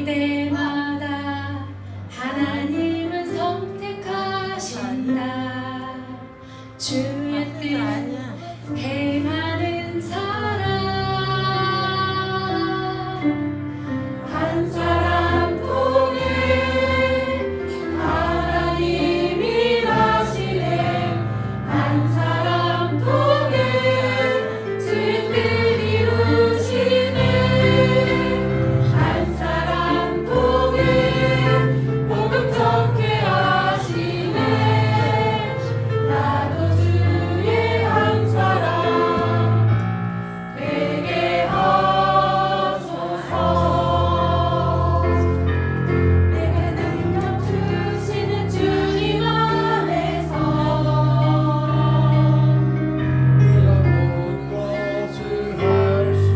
때마다 하나님은 선택하신다. 주의 뜻 행하는 사람, 한 사람 통해 하나님이 하시네. 한 사람 통해 주의 뜻 이루시네. 한 사람 통해 복음 전케 하시네. 나도 주의 한 사람 되게 하소서. 내게 능력 주시는 주님 안에서 내가 모든 것을 할 수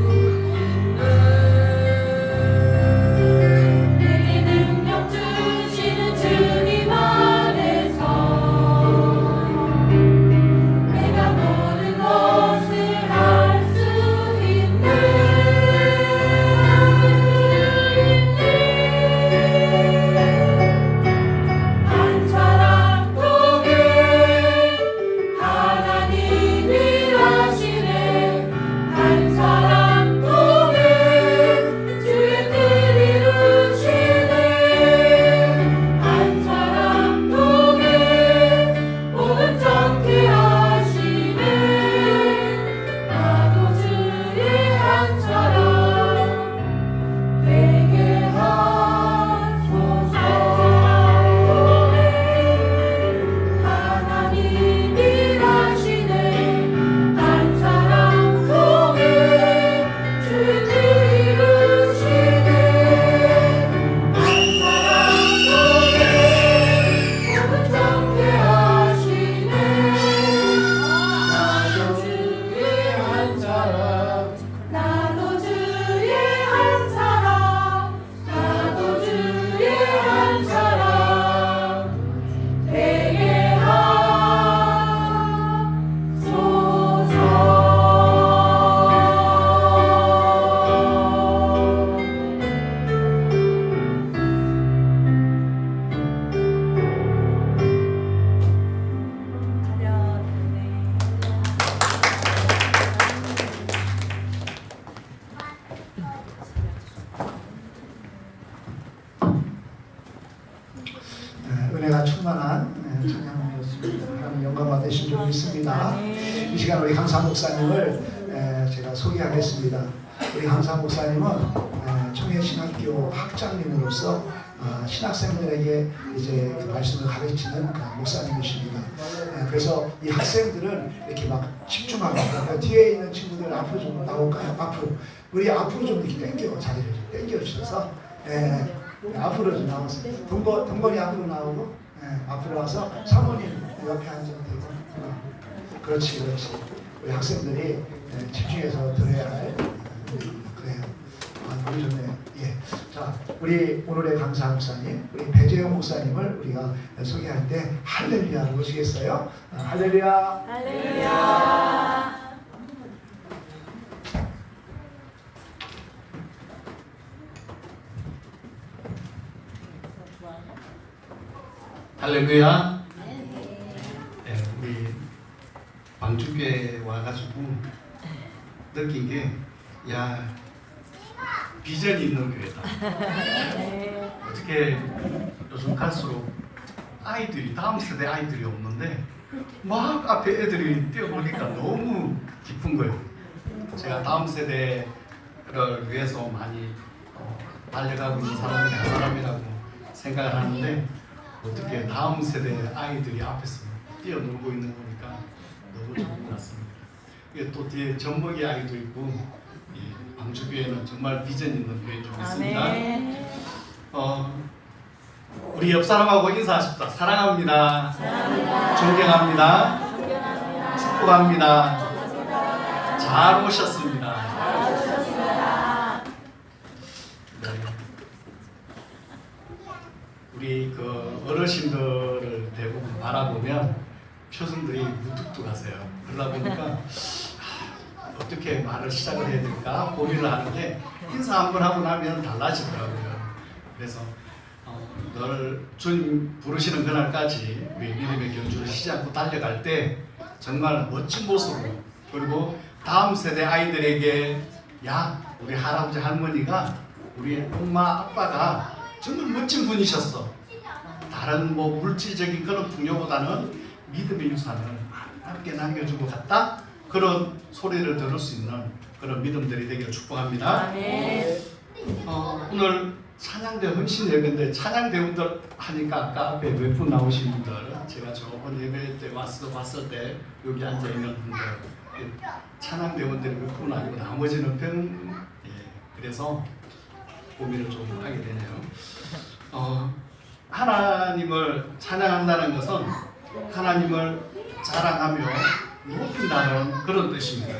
있네. 내게 능력 주시는 주님 안에서 내가 모든 것을 할 수 있네. 한 사람 통해 하나님이 하시네. 한 사람 통해 주의 뜻 이루시네. 한 사람 통해 복음 전케 하시네. 나도 주의 한 사람 되게 하소서. 하나님이 하시네. 한 사람 통해 주의 뜻 이루시네. 한 사람 통해 복음 전케 하시네. 나도 주의 한 사람, 나도 주의 한 사람, 나도 주의 한 사람 되게 은혜가 충만한 찬양이었습니다. 하나님 영광 받으신 줄 믿습니다. 이 시간 우리 강사 목사님을 제가 소개하겠습니다. 우리 강사 목사님은 청해신학교 학장님으로서 신학생들에게 이제 그 말씀을 가르치는 목사님이십니다. 그래서 이 학생들은 이렇게 막 집중하고 뒤에 있는 친구들 앞으로 좀 나올까요? 앞으로 우리 앞으로 좀 이렇게 당겨 자리를 좀 당겨 주셔서 앞으로 좀 나와서 동건이 앞으로 나오고 앞으로 와서 사모님 옆에 앉으면 되고 그렇지 우리 학생들이 집중해서 들어야 할 그래요. 너무 좋네요. 예. 자, 우리 오늘의 강사 목사님 우리 배재영 목사님을 우리가 소개할 때 할렐루야를 보시겠어요? 할렐루야. 할렐루야. 할렐루야. 네, 우리 방주교에 와가지고 느낀 게, 야, 비전이 있는 교회다. 어떻게 요즘 갈수록 아이들이, 다음 세대 아이들이 없는데 막 앞에 애들이 뛰어보니까 너무 기쁜 거예요. 제가 다음 세대를 위해서 많이 달려가고 있는 사람이 한 사람이라고 생각을 하는데, 어떻게 다음 세대 아이들이 앞에서 뛰어놀고 있는 거니까 너무 좋은 것 같습니다. 이게 또 뒤에 전복이 아이도 있고, 이 방주교회는 정말 비전 있는 교회 좀 있습니다. 우리 옆 사람하고 인사하십시다. 사랑합니다. 존경합니다. 축복합니다. 잘 오셨습니다. 네. 우리 그 어르신들을 대부분 바라보면 표정들이 무뚝뚝하세요. 그러다 보니까 어떻게 말을 시작을 해야 될까 고민을 하는데, 인사 한번 하고 나면 달라지더라고요. 그래서 늘 주님 부르시는 그날까지 우리 믿음의 경주를 쉬지 않고 달려갈 때 정말 멋진 모습으로, 그리고 다음 세대 아이들에게 야, 우리 할아버지 할머니가 우리 엄마 아빠가 정말 멋진 분이셨어. 다른 뭐 물질적인 그런 풍요보다는 믿음의 유산을 함께 남겨주고 갔다. 그런 소리를 들을 수 있는 그런 믿음들이 되기를 축복합니다. 오늘 찬양대 헌신 예배인데 찬양대원들 하니까 아까 앞에 몇 분 나오신 분들, 제가 저번 예배 때 봤을 때 여기 앉아 있는 분들 찬양대원들이 몇 분 아니고 나머지는 그래서 고민을 좀 하게 되네요. 하나님을 찬양한다는 것은 하나님을 자랑하며 높인다는 그런 뜻입니다.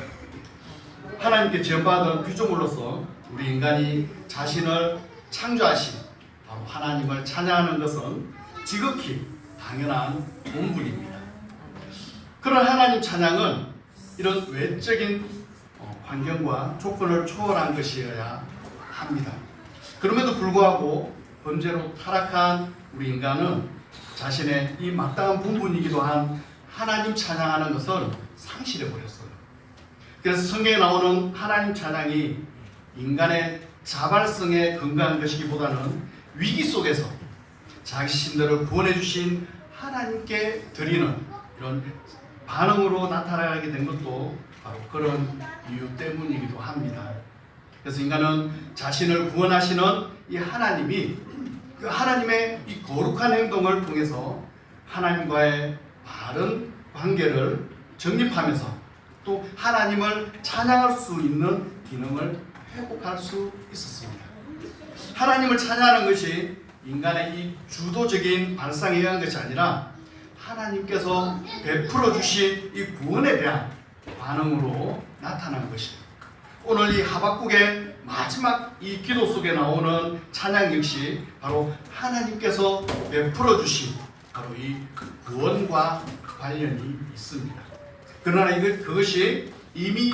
하나님께 지원받은 피조물로서 우리 인간이 자신을 창조하신 바로 하나님을 찬양하는 것은 지극히 당연한 본분입니다. 그런 하나님 찬양은 이런 외적인 환경과 조건을 초월한 것이어야 합니다. 그럼에도 불구하고 범죄로 타락한 우리 인간은 자신의 이 마땅한 본분이기도 한 하나님 찬양하는 것을 상실해 버렸어요. 그래서 성경에 나오는 하나님 찬양이 인간의 자발성에 근거한 것이기보다는 위기 속에서 자신들을 구원해 주신 하나님께 드리는 이런 반응으로 나타나게 된 것도 바로 그런 이유 때문이기도 합니다. 그래서 인간은 자신을 구원하시는 이 하나님이 그 하나님의 이 거룩한 행동을 통해서 하나님과의 바른 관계를 정립하면서 또 하나님을 찬양할 수 있는 기능을 회복할 수 있었습니다. 하나님을 찬양하는 것이 인간의 이 주도적인 발상에 의한 것이 아니라 하나님께서 베풀어 주신 이 구원에 대한 반응으로 나타난 것입니다. 오늘 이 하박국의 마지막 이 기도 속에 나오는 찬양 역시 바로 하나님께서 베풀어 주신 바로 이 구원과 관련이 있습니다. 그러나 그것이 이미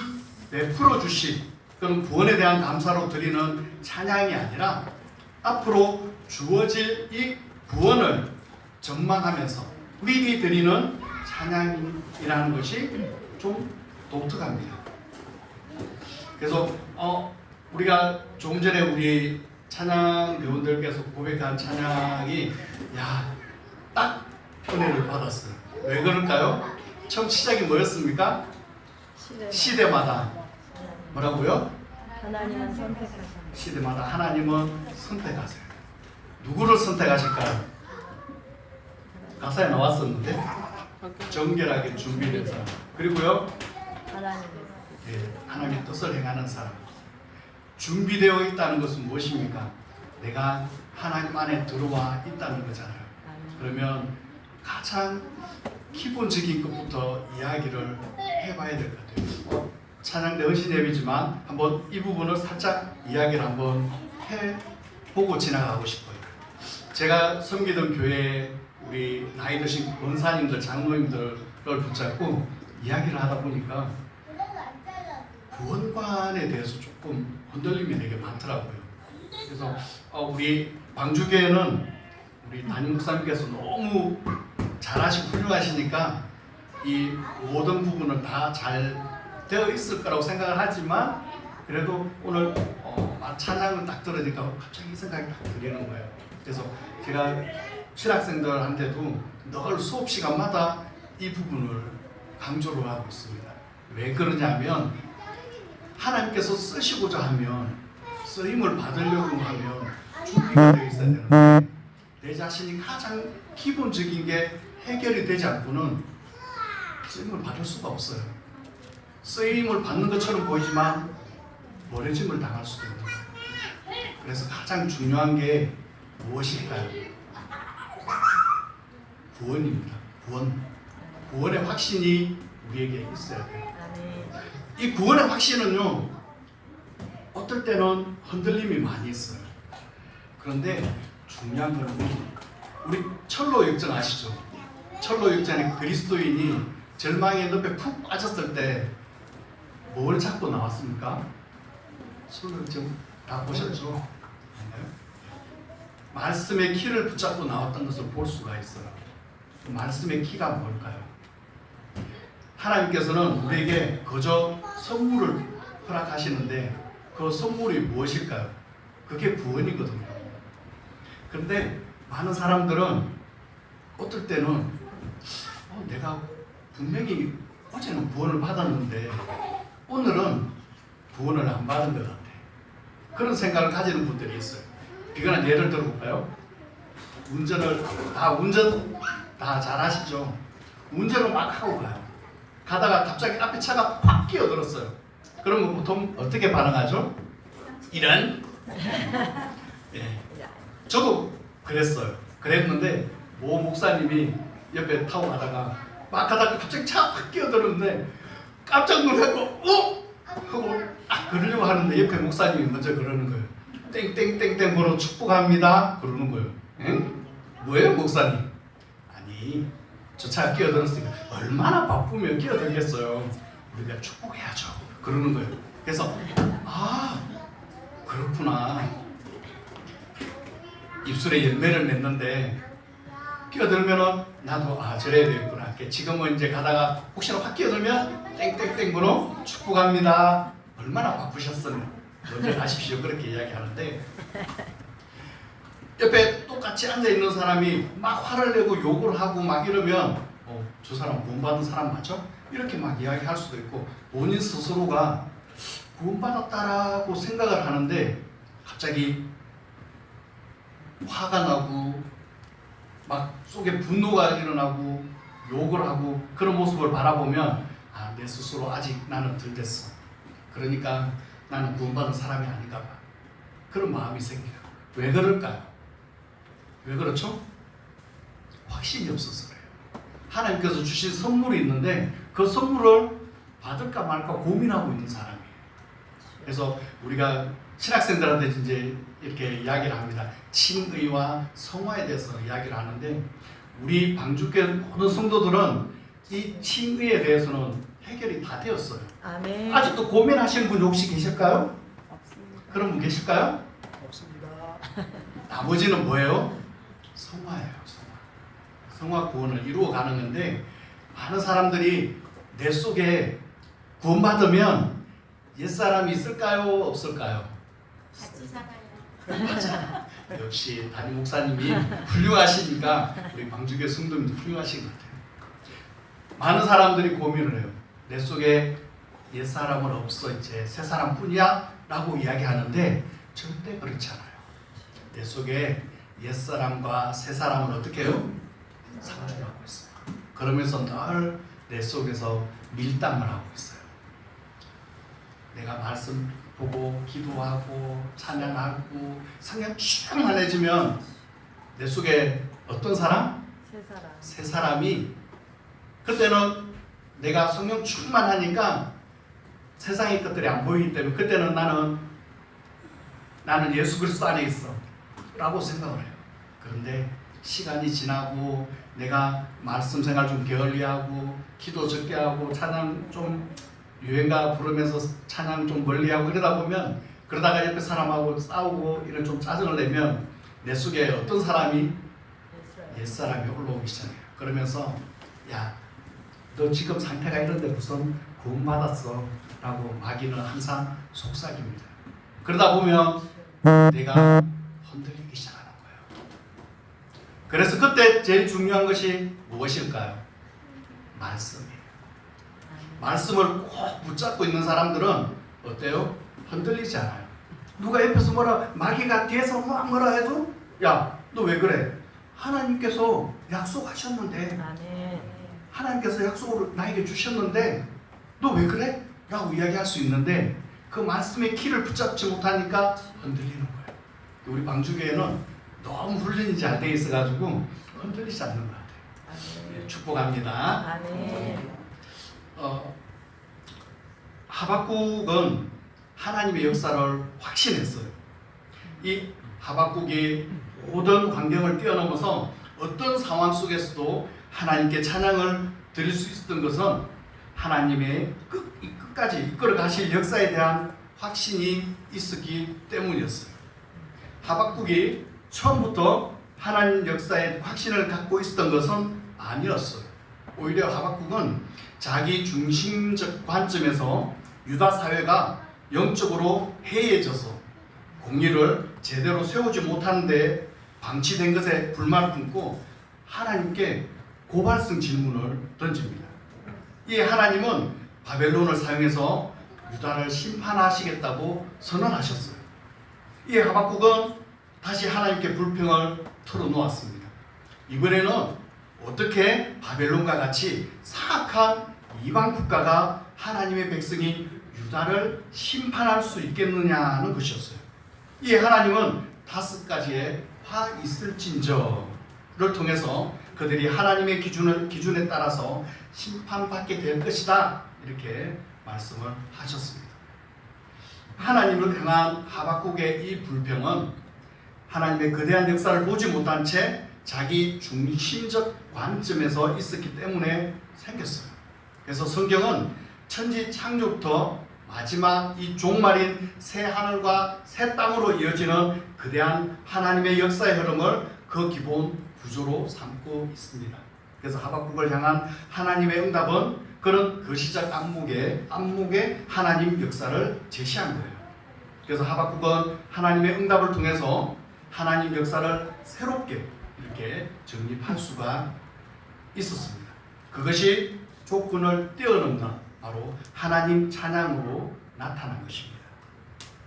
베풀어 주신 그런 구원에 대한 감사로 드리는 찬양이 아니라 앞으로 주어질 이 구원을 전망하면서 미리 드리는 찬양이라는 것이 좀 독특합니다. 그래서 우리가 조금 전에 우리 찬양 배우들께서 고백한 찬양이 딱 은혜를 받았어요. 왜 그럴까요? 처음 시작이 뭐였습니까? 시대마다 뭐라고요? 하나님은 선택하십니다. 시대마다 하나님은 선택하세요. 누구를 선택하실까요? 가사에 나왔었는데 정결하게 준비된 사람, 그리고요 하나님의 뜻을 행하는 사람. 준비되어 있다는 것은 무엇입니까? 내가 하나님 안에 들어와 있다는 거잖아요. 그러면 가장 기본적인 것부터 이야기를 해봐야 될 것 같아요. 찬양대 헌신 예배지만 한번 이 부분을 살짝 이야기를 한번 해보고 지나가고 싶어요. 제가 섬기던 교회에 우리 나이 드신 권사님들, 장로님들을 붙잡고 이야기를 하다 보니까 구원관에 대해서 조금 흔들림이 되게 많더라고요. 그래서 우리 방주교회는 우리 담임 목사님께서 너무 잘하시고 훌륭하시니까 이 모든 부분은 다 잘 되어 있을 거라고 생각을 하지만 그래도 오늘 찬양을 딱 들으니까 갑자기 이 생각이 딱 들리는 거예요. 그래서 제가 신학생들한테도 늘 수업 시간마다 이 부분을 강조를 하고 있습니다. 왜 그러냐면 하나님께서 쓰시고자 하면, 쓰임을 받으려고 하면 준비가 되어 있어야 되는데 내 자신이 가장 기본적인 게 해결이 되지 않고는 쓰임을 받을 수가 없어요. 쓰임을 받는 것처럼 보이지만 버려짐을 당할 수도 있는 거예요. 그래서 가장 중요한 게 무엇일까요? 구원입니다. 구원의 확신이 우리에게 있어야 돼요. 이 구원의 확신은요, 어떨 때는 흔들림이 많이 있어요. 그런데 중요한 건 우리 철로 역정 아시죠? 철로 역정의 그리스도인이 절망의 늪에 푹 빠졌을 때 뭘 잡고 나왔습니까? 철로 역정 다 보셨죠? 말씀의 키를 붙잡고 나왔던 것을 볼 수가 있어요. 그 말씀의 키가 뭘까요? 하나님께서는 우리에게 그저 선물을 허락하시는데 그 선물이 무엇일까요? 그게 구원이거든요. 그런데 많은 사람들은 어떨 때는 내가 분명히 어제는 구원을 받았는데 오늘은 구원을 안 받은 것 같아. 그런 생각을 가지는 분들이 있어요. 비근한 예를 들어볼까요? 운전 다 잘하시죠? 운전을 막 하고 가요. 가다가 갑자기 앞에 차가 확 끼어들었어요. 그러면 보통 어떻게 반응하죠? 이런? 예. 저도 그랬어요. 그랬는데 모 목사님이 옆에 타고 가다가 막 가다가 갑자기 차가 확 끼어들었는데 깜짝 놀라고 하고 그러려고 하는데 옆에 목사님이 먼저 그러는 거예요. 땡땡땡땡으로 축복합니다. 그러는 거예요. 응? 뭐예요 목사님? 아니 저 차가 끼어들었으니까 얼마나 바쁘면 끼어들겠어요. 우리가 축복해야죠. 그러는 거예요. 그래서 그렇구나. 입술에 열매를 맺는데 끼어들면은 나도 저래야 되겠구나. 지금은 이제 가다가 혹시나 확 끼어들면 땡땡땡으로 축복합니다. 얼마나 바쁘셨으면 먼저 가십시오. 그렇게 이야기하는데 옆에 똑같이 앉아있는 사람이 막 화를 내고 욕을 하고 막 이러면 저 사람 구원받은 사람 맞죠? 이렇게 막 이야기할 수도 있고 본인 스스로가 구원받았다라고 생각을 하는데 갑자기 화가 나고 막 속에 분노가 일어나고 욕을 하고 그런 모습을 바라보면 내 스스로 아직 나는 덜 됐어. 그러니까 나는 구원받은 사람이 아닌가 봐. 그런 마음이 생겨요. 왜 그럴까요? 왜 그렇죠? 확신이 없어서 그래요. 하나님께서 주신 선물이 있는데 그 선물을 받을까 말까 고민하고 있는 사람이에요. 그래서 우리가 신학생들한테 이제 이렇게 이야기를 합니다. 칭의와 성화에 대해서 이야기를 하는데 우리 방주교회 모든 성도들은 이 칭의에 대해서는 해결이 다 되었어요. 아멘. 아직도 고민하시는 분 혹시 계실까요? 없습니다. 그런 분 계실까요? 없습니다. 나머지는 뭐예요? 성화예요. 성화 구원을 이루어가는 건데 많은 사람들이 내 속에 구원받으면 옛사람이 있을까요? 없을까요? 같이 살아요. 맞아. 역시 담임 목사님이 훌륭하시니까 우리 방주교 성도님도 훌륭하신 것 같아요. 많은 사람들이 고민을 해요. 내 속에 옛사람은 없어 이제 새사람뿐이야 라고 이야기하는데 절대 그렇지 않아요. 내 속에 옛사람과 새사람은 어떻게 해요? 상충하고 있어요. 그러면서 늘 내 속에서 밀당을 하고 있어요. 내가 말씀 보고 기도하고 찬양하고 성령 충만해지면 내 속에 어떤 사람? 세 사람. 새 사람이 그때는 내가 성령 충만하니까 세상의 것들이 안 보이기 때문에 그때는 나는 예수 그리스도 안에 있어 라고 생각을 해요. 그런데 시간이 지나고 내가 말씀 생활 좀 게을리하고 기도 적게 하고 찬양 좀 유행가 부르면서 찬양 좀 멀리하고 이러다 보면 그러다가 옆에 사람하고 싸우고 이런 좀 짜증을 내면 내 속에 어떤 사람이 옛사람이 올라오기 시작해요. 그러면서 야, 너 지금 상태가 이런데 무슨 구원받았어 라고 마귀는 항상 속삭입니다. 그러다 보면 내가 흔들리기 시작하는 거예요. 그래서 그때 제일 중요한 것이 무엇일까요? 말씀이에요. 말씀을 꼭 붙잡고 있는 사람들은 어때요? 흔들리지 않아요. 누가 옆에서 마귀가 뒤에서 뭐라 해도 야, 너 왜 그래? 하나님께서 약속하셨는데 아멘. 하나님께서 약속을 나에게 주셨는데 너 왜 그래? 라고 이야기할 수 있는데 그 말씀의 키를 붙잡지 못하니까 흔들리는 거예요. 우리 방주교회는 너무 훈련이 잘 돼 있어가지고 흔들리지 않는 것 같아요. 아멘. 축복합니다. 아멘. 하박국은 하나님의 역사를 확신했어요. 이 하박국이 모든 환경을 뛰어넘어서 어떤 상황 속에서도 하나님께 찬양을 드릴 수 있었던 것은 하나님의 끝까지 이끌어 가실 역사에 대한 확신이 있었기 때문이었어요. 하박국이 처음부터 하나님 역사에 확신을 갖고 있었던 것은 아니었어요. 오히려 하박국은 자기 중심적 관점에서 유다 사회가 영적으로 해이해져서 공의를 제대로 세우지 못하는데 방치된 것에 불만을 품고 하나님께 고발성 질문을 던집니다. 이 하나님은 바벨론을 사용해서 유다를 심판하시겠다고 선언하셨어요. 이 하박국은 다시 하나님께 불평을 털어놓았습니다. 이번에는 어떻게 바벨론과 같이 사악한 이방 국가가 하나님의 백성인 유다를 심판할 수 있겠느냐는 것이었어요. 이 하나님은 5가지의 화 있을진저를 통해서 그들이 하나님의 기준에 따라서 심판받게 될 것이다, 이렇게 말씀을 하셨습니다. 하나님을 향한 하박국의 이 불평은 하나님의 거대한 역사를 보지 못한 채 자기 중심적 관점에서 있었기 때문에 생겼어요. 그래서 성경은 천지 창조부터 마지막 이 종말인 새 하늘과 새 땅으로 이어지는 거대한 하나님의 역사의 흐름을 그 기본 구조로 삼고 있습니다. 그래서 하박국을 향한 하나님의 응답은 그런 거시적 안목의 하나님 역사를 제시한 거예요. 그래서 하박국은 하나님의 응답을 통해서 하나님 역사를 새롭게 이렇게 정립할 수가 있었습니다. 그것이 조건을 뛰어넘는 바로 하나님 찬양으로 나타난 것입니다.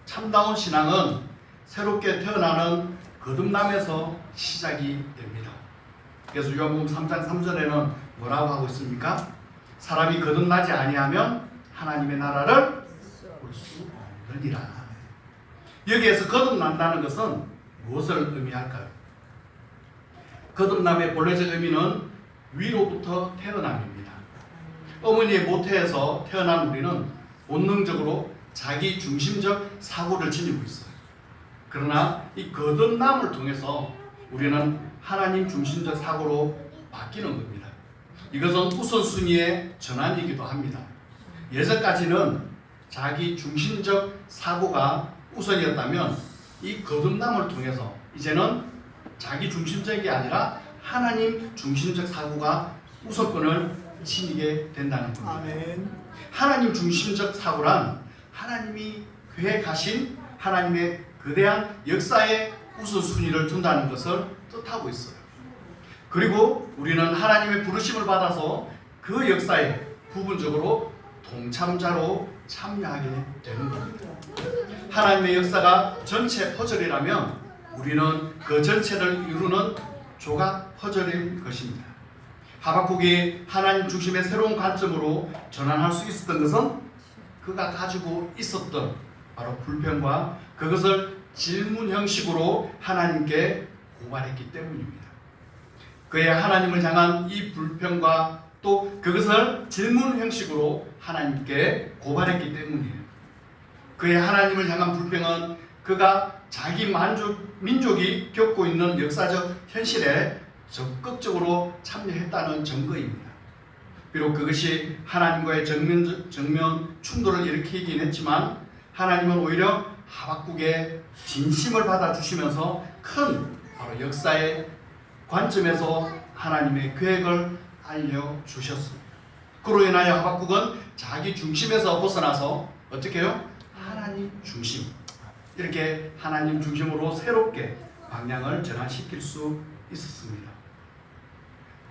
참다운 신앙은 새롭게 태어나는 거듭남에서 시작이 됩니다. 그래서 요한복음 3장 3절에는 뭐라고 하고 있습니까? 사람이 거듭나지 아니하면 하나님의 나라를 볼 수 없느니라. 여기에서 거듭난다는 것은 무엇을 의미할까요? 거듭남의 본래적 의미는 위로부터 태어남입니다. 어머니의 모태에서 태어난 우리는 본능적으로 자기 중심적 사고를 지니고 있어요. 그러나 이 거듭남을 통해서 우리는 하나님 중심적 사고로 바뀌는 겁니다. 이것은 우선순위의 전환이기도 합니다. 예전까지는 자기 중심적 사고가 우선이었다면 이 거듭남을 통해서 이제는 자기 중심적이 아니라 하나님 중심적 사고가 우선권을 지니게 된다는 겁니다. 아멘. 하나님 중심적 사고란 하나님이 계획하신 하나님의 거대한 역사의 우선순위를 둔다는 것을 뜻하고 있어요. 그리고 우리는 하나님의 부르심을 받아서 그 역사에 부분적으로 동참자로 참여하게 되는 겁니다. 하나님의 역사가 전체 퍼즐이라면 우리는 그 전체를 이루는 조각 퍼즐인 것입니다. 하박국이 하나님 중심의 새로운 관점으로 전환할 수 있었던 것은 그가 가지고 있었던 바로 불평과 그것을 질문 형식으로 하나님께 고발했기 때문입니다. 그의 하나님을 향한 이 불평과 또 그것을 질문 형식으로 하나님께 고발했기 때문이에요. 그의 하나님을 향한 불평은 그가 자기 민족이 겪고 있는 역사적 현실에 적극적으로 참여했다는 증거입니다. 비록 그것이 하나님과의 정면 충돌을 일으키긴 했지만 하나님은 오히려 하박국의 진심을 받아주시면서 큰 바로 역사의 관점에서 하나님의 계획을 알려주셨습니다. 그로 인하여 하박국은 자기 중심에서 벗어나서 어떻게 해요? 하나님 중심, 이렇게 하나님 중심으로 새롭게 방향을 전환시킬 수 있었습니다.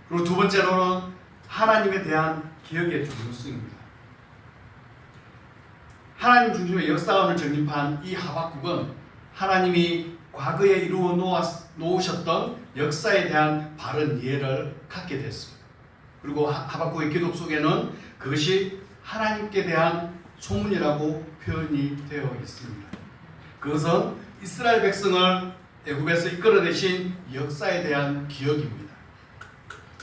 그리고 두 번째로는 하나님에 대한 기억의 중요성입니다. 하나님 중심의 역사관을 정립한 이 하박국은 하나님이 과거에 이루어 놓으셨던 역사에 대한 바른 이해를 갖게 됐습니다. 그리고 하박국의 기록 속에는 그것이 하나님께 대한 소문이라고 표현이 되어 있습니다. 그것은 이스라엘 백성을 애굽에서 이끌어내신 역사에 대한 기억입니다.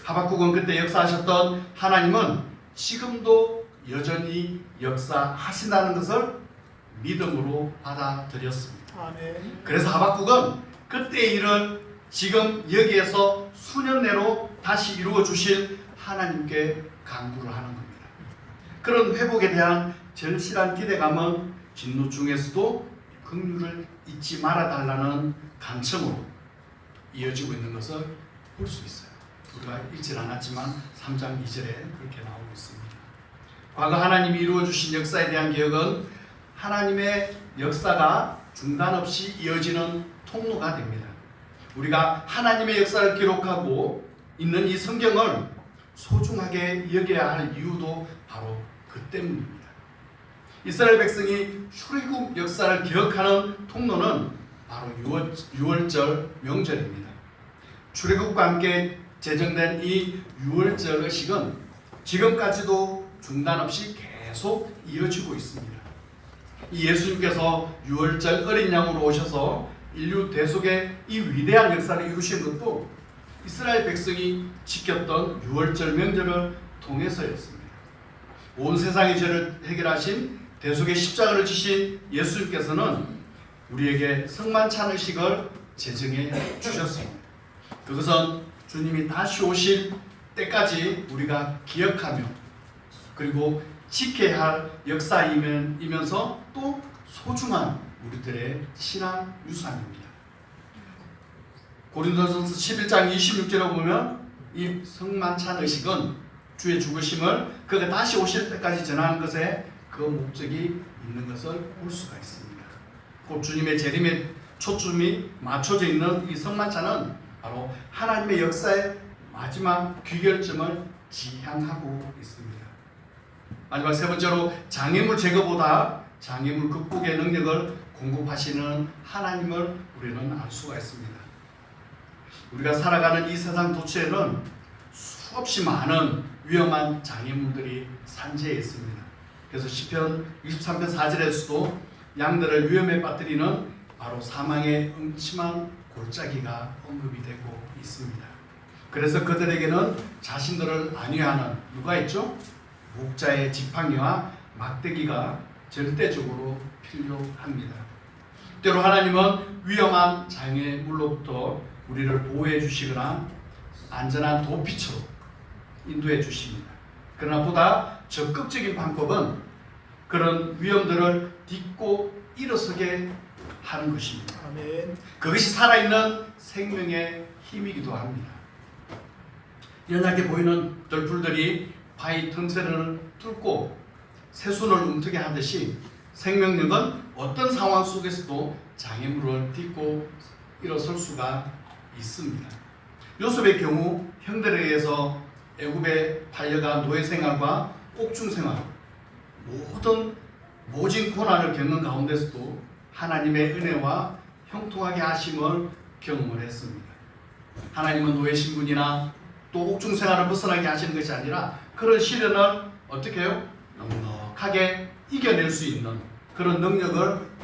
하박국은 그때 역사하셨던 하나님은 지금도 여전히 역사하신다는 것을 믿음으로 받아들였습니다. 아멘. 그래서 하박국은 그때의 일을 지금 여기에서 수년 내로 다시 이루어 주실 하나님께 간구를 하는 겁니다. 그런 회복에 대한 절실한 기대감은 진노 중에서도 긍휼을 잊지 말아달라는 간청으로 이어지고 있는 것을 볼 수 있어요. 우리가 읽질 않았지만 3장 2절에 그렇게 나오고 있습니다. 과거 하나님이 이루어주신 역사에 대한 기억은 하나님의 역사가 중단 없이 이어지는 통로가 됩니다. 우리가 하나님의 역사를 기록하고 있는 이 성경을 소중하게 여겨야 할 이유도 바로 그 때문입니다. 이스라엘 백성이 출애굽 역사를 기억하는 통로는 바로 유월절 명절입니다. 출애굽과 함께 제정된 이 유월절 의식은 지금까지도 중단 없이 계속 이어지고 있습니다. 이 예수님께서 유월절 어린 양으로 오셔서 인류 대속의 이 위대한 역사를 이루신 것도 이스라엘 백성이 지켰던 유월절 명절을 통해서였습니다. 온 세상의 죄를 해결하신 대속의 십자가를 지신 예수님께서는 우리에게 성만찬 의식을 제정해 주셨습니다. 그것은 주님이 다시 오실 때까지 우리가 기억하며 그리고 지켜야 할 역사이면서 또 소중한 우리들의 신앙 유산입니다. 고린도전서 11장 26절에 보면 이 성만찬 의식은 주의 죽으심을 그가 다시 오실 때까지 전하는 것에 그 목적이 있는 것을 볼 수가 있습니다. 곧 주님의 재림에 초점이 맞춰져 있는 이 성만찬은 바로 하나님의 역사의 마지막 귀결점을 지향하고 있습니다. 마지막 세 번째로 장애물 제거보다 장애물 극복의 능력을 공급하시는 하나님을 우리는 알 수가 있습니다. 우리가 살아가는 이 세상 도처에는 수없이 많은 위험한 장애물들이 산재해 있습니다. 그래서 시편 23편 4절에서도 양들을 위험에 빠뜨리는 바로 사망의 음침한 골짜기가 언급이 되고 있습니다. 그래서 그들에게는 자신들을 안위하는 누가 있죠? 목자의 지팡이와 막대기가 절대적으로 필요합니다. 때로 하나님은 위험한 장애물로부터 우리를 보호해 주시거나 안전한 도피처로 인도해 주십니다. 그러나 보다 적극적인 방법은 그런 위험들을 딛고 일어서게 하는 것입니다. 아멘. 그것이 살아있는 생명의 힘이기도 합니다. 연약해 보이는 덜풀들이 바위 틈새를 뚫고 새순을 움트게 하듯이 생명력은 어떤 상황 속에서도 장애물을 딛고 일어설 수가 있습니다. 요셉의 경우 형들에 의해서 애굽에 팔려가 노예 생활과 옥중 생활, 모든 모진 고난을 겪는 가운데서도 하나님의 은혜와 형통하게 하심을 경험을 했습니다. 하나님은 노예 신분이나 또 옥중 생활을 벗어나게 하시는 것이 아니라 그런 시련을 어떻게 해요? 넉넉하게 이겨낼 수 있는 그런 능력을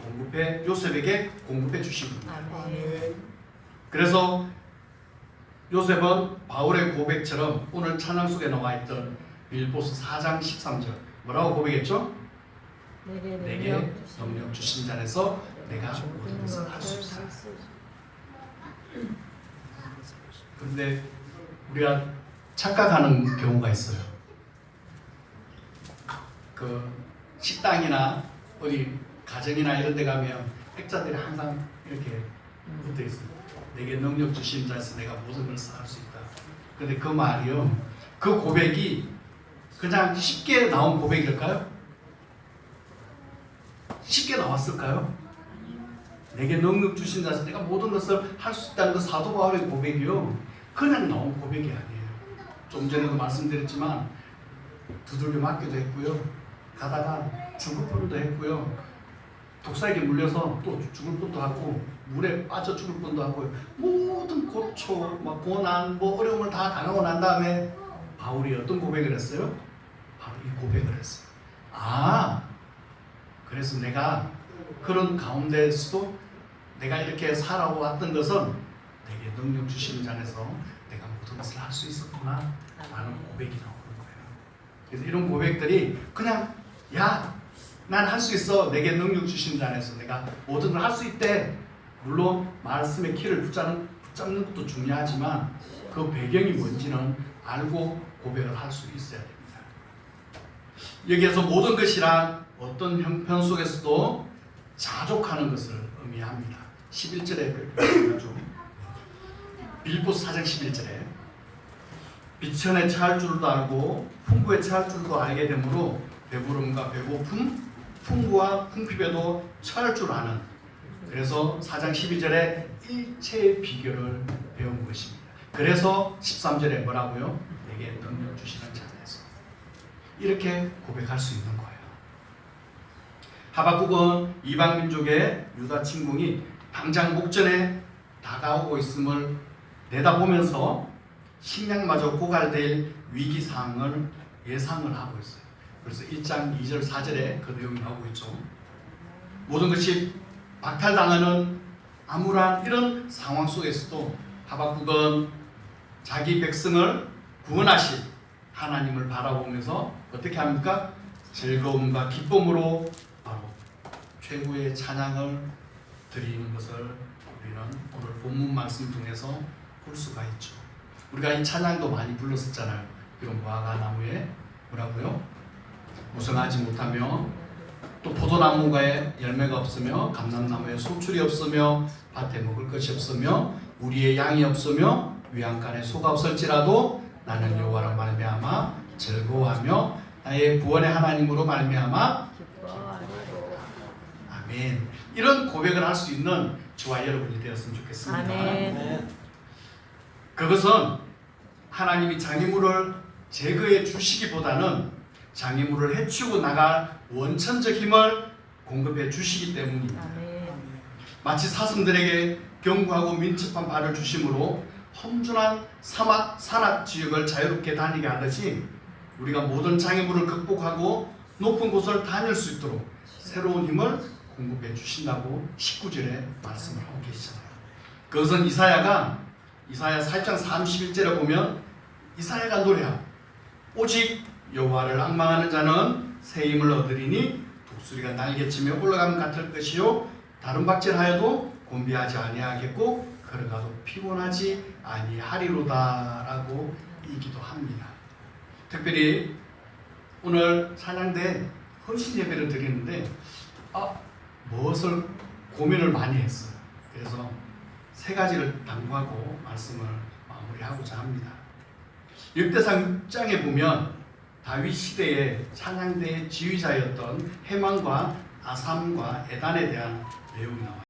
요셉에게 공급해 주신 겁니다. 아멘. 그래서 요셉은 바울의 고백처럼 오늘 찬양 속에 나와 있던 빌보스 4장 13절 뭐라고 고백했죠? 내게 능력 주신 자에서 내가 모든 것을 할 수 있다. 그런데 우리가 착각하는 경우가 있어요. 그 식당이나 어디 가정이나 이런 데 가면 액자들이 항상 이렇게 붙어 있어요. 내게 능력 주신 자에서 내가 모든 것을 할 수 있다. 근데 그 말이요, 그 고백이 그냥 쉽게 나온 고백일까요? 쉽게 나왔을까요? 내게 능력 주신 자에서 내가 모든 것을 할 수 있다는 그 사도 바울의 고백이요, 그냥 나온 고백이 아니에요. 좀 전에도 말씀드렸지만 두들겨 맞기도 했고요, 가다가 죽을 뻔도 했고요, 독사에게 물려서 또 죽을 뻔도 하고, 물에 빠져 죽을 뻔도 하고요. 모든 고초, 막 고난, 어려움을 다 당하고 난 다음에 바울이 어떤 고백을 했어요? 바로 이 고백을 했어요. 아, 그래서 내가 그런 가운데서도 내가 이렇게 살아왔던 것은 내게 능력 주시는 자에서 내가 모든 것을 할 수 있었구나 라는 고백이 나오는 거예요. 그래서 이런 고백들이 그냥 난 할 수 있어, 내게 능력 주신 자에서 내가 모든 걸 할 수 있대. 물론 말씀의 키를 붙잡는 것도 중요하지만 그 배경이 뭔지는 알고 고백을 할 수 있어야 됩니다. 여기에서 모든 것이란 어떤 형편 속에서도 자족하는 것을 의미합니다. 11절에 보여줘. 빌보스 4장 11절에 비천에 처할 줄도 알고 풍부에 처할 줄도 알게 되므로 배부름과 배고픔, 풍부와 풍핍에도 처할 줄 아는, 그래서 4장 12절에 일체의 비결을 배운 것입니다. 그래서 13절에 뭐라고요? 내게 능력 주시는 자 안에서 이렇게 고백할 수 있는 거예요. 하박국은 이방민족의 유다 침공이 당장 목전에 다가오고 있음을 내다보면서 식량마저 고갈될 위기상황을 예상을 하고 있어요. 그래서 1장 2절 4절에 그 내용이 나오고 있죠. 모든 것이 박탈당하는 암울한 이런 상황 속에서도 하박국은 자기 백성을 구원하실 하나님을 바라보면서 어떻게 합니까? 즐거움과 기쁨으로 바로 최고의 찬양을 드리는 것을 우리는 오늘 본문 말씀 통해서 볼 수가 있죠. 우리가 이 찬양도 많이 불렀었잖아요. 이런 무화과 나무에 뭐라고요? 무성하지 못하며, 또 포도나무에 열매가 없으며 감람나무에 소출이 없으며 밭에 먹을 것이 없으며 우리의 양이 없으며 외양간에 소가 없을지라도 나는 여호와로 말미암아 즐거워하며 나의 구원의 하나님으로 말미암아 아멘. 이런 고백을 할 수 있는 저와 여러분이 되었으면 좋겠습니다. 아멘. 그것은 하나님이 장애물을 제거해 주시기보다는 장애물을 해치우고 나갈 원천적 힘을 공급해 주시기 때문입니다. 아멘. 마치 사슴들에게 견고하고 민첩한 발을 주심으로 험준한 산악 지역을 자유롭게 다니게 하듯이 우리가 모든 장애물을 극복하고 높은 곳을 다닐 수 있도록 새로운 힘을 공급해 주신다고 19절에 말씀을 하고 계시잖아요. 그것은 이사야 4장 31절에 보면 이사야가 노래하고 오직 여호와를 앙망하는 자는 새 힘을 얻으리니 독수리가 날개치며 올라감 같을 것이요 다른 박질하여도 곤비하지 아니하겠고 걸어가도 피곤하지 아니하리로다라고 얘기도 합니다. 특별히 오늘 찬양대 헌신 예배를 드리는데 무엇을 고민을 많이 했어요. 그래서 세 가지를 당부하고 말씀을 마무리하고자 합니다. 역대상 6장에 보면 다윗 시대의 찬양대의 지휘자였던 헤만과 아삼과 에단에 대한 내용이 나와요.